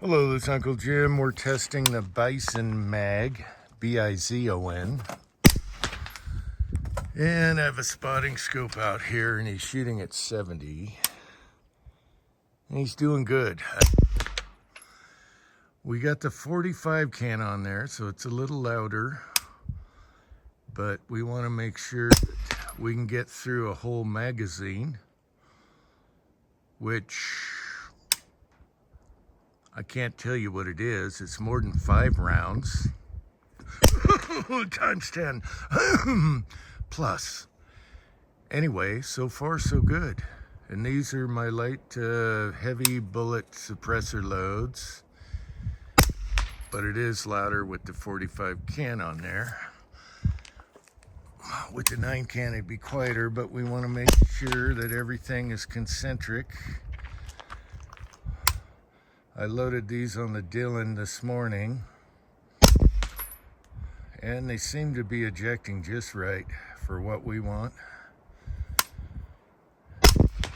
Hello, this is Uncle Jim. We're testing the Bizon mag, B-I-Z-O-N. And I have a spotting scope out here, and he's shooting at 70. And he's doing good. We got the 45 can on there, so it's a little louder. But we want to make sure that we can get through a whole magazine, which I can't tell you what it is. It's more than 5 rounds. Times 10. Plus. Anyway, so far so good. And these are my light heavy bullet suppressor loads. But it is louder with the 45 can on there. With the 9 can it'd be quieter, but we want to make sure that everything is concentric. I loaded these on the Dylan this morning, and they seem to be ejecting just right for what we want.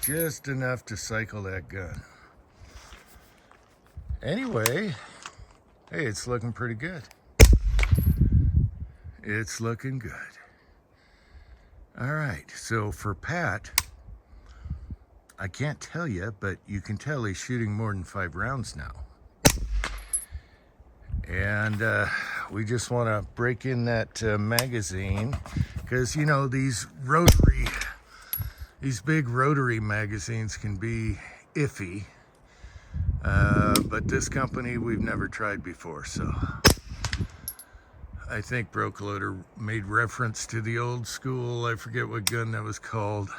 Just enough to cycle that gun. Anyway, hey, it's looking pretty good. It's looking good. All right, so for Pat, I can't tell you, but you can tell he's shooting more than 5 rounds now. And we just want to break in that magazine, because you know these big rotary magazines can be iffy. But this company we've never tried before, so I think Broke Loader made reference to the old school, I forget what gun that was called.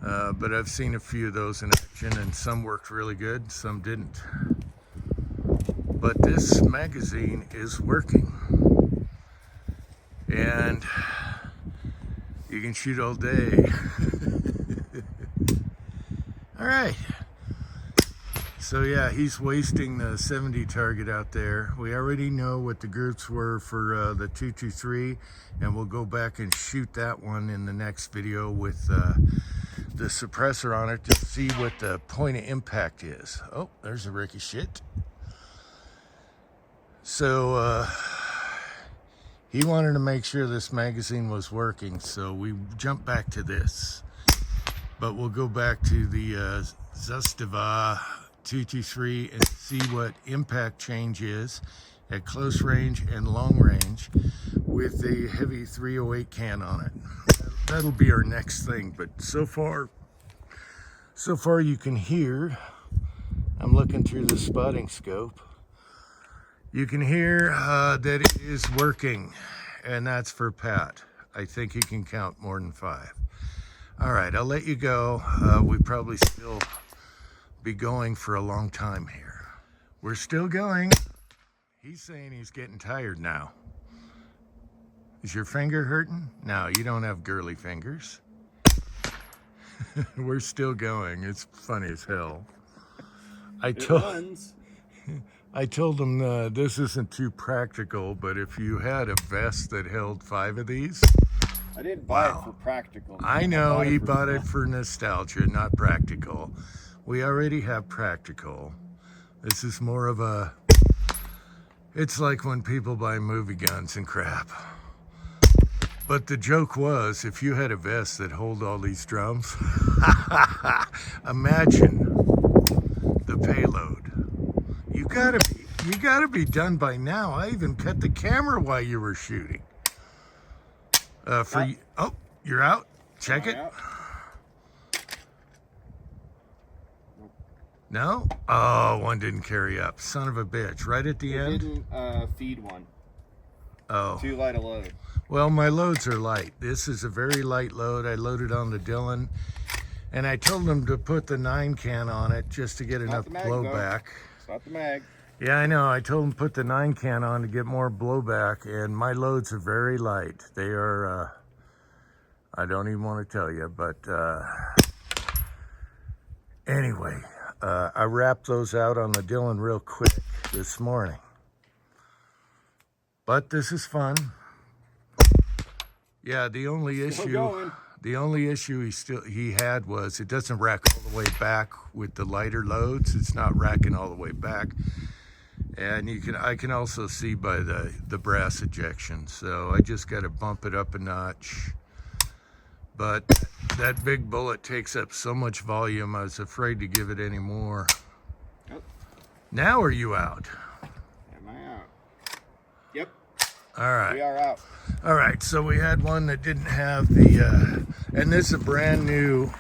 But I've seen a few of those in action, and some worked really good, some didn't. But this magazine is working. And you can shoot all day. All right. So yeah, he's wasting the 70 target out there. We already know what the groups were for the 223, and we'll go back and shoot that one in the next video with the suppressor on it to see what the point of impact is. Oh, there's a ricochet. So he wanted to make sure this magazine was working, so we jumped back to this. But we'll go back to the Zastava 223 and see what impact change is at close range and long range with a heavy 308 can on it. That'll be our next thing, but so far you can hear, I'm looking through the spotting scope, you can hear that it is working, and that's for Pat. I think he can count more than 5. All right, I'll let you go. We probably still be going for a long time here. We're still going. He's saying he's getting tired now. Is your finger hurting? No, you don't have girly fingers. We're still going. It's funny as hell. I told him this isn't too practical, but if you had a vest that held 5 of these. I didn't buy it for practical. I know, he bought it for nostalgia, not practical. We already have practical. This is more of a, it's like when people buy movie guns and crap. But the joke was, if you had a vest that hold all these drums, imagine the payload. You gotta be done by now. I even cut the camera while you were shooting. Oh, you're out. Check it. Out? No? Oh, one didn't carry up. Son of a bitch. Right at the end? Didn't feed one. Oh. Too light a load. Well, my loads are light. This is a very light load. I loaded on the Dylan, and I told them to put the 9 can on it just to get enough blowback. It's not the mag. Yeah, I know. I told them to put the 9 can on to get more blowback, and my loads are very light. They are, I don't even want to tell you, but anyway, I wrapped those out on the Dylan real quick this morning. But this is fun. Yeah, the only issue The only issue he had was it doesn't rack all the way back with the lighter loads. It's not racking all the way back. And I can also see by the brass ejection. So I just got to bump it up a notch. But that big bullet takes up so much volume, I was afraid to give it any more. Oh. Now are you out? Am I out? Yep. All right. We are out. All right, so we had one that didn't have the, and this is a brand new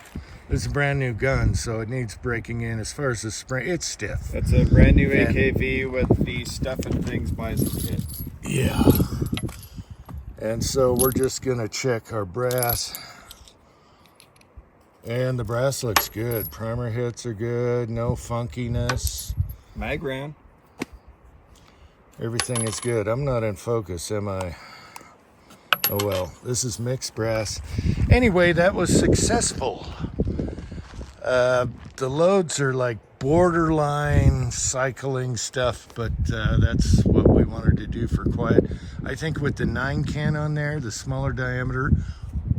gun, so it needs breaking in. As far as the spring, it's stiff. That's a brand new AKV with the Stuff and Things Bizon kit. Yeah. And so we're just gonna check our brass. And the brass looks good. Primer hits are good, no funkiness. Mag ran. Everything is good. I'm not in focus, am I? Oh well, this is mixed brass. Anyway, that was successful. The loads are like borderline cycling stuff, but that's what we wanted to do for quiet. I think with the 9 can on there, the smaller diameter,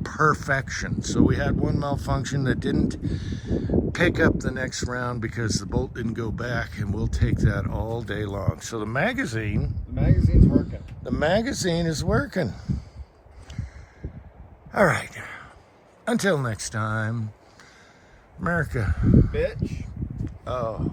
perfection. So we had one malfunction that didn't pick up the next round because the bolt didn't go back, and we'll take that all day long. So the magazine's working. The magazine is working. All right. Until next time, America. Bitch. Oh.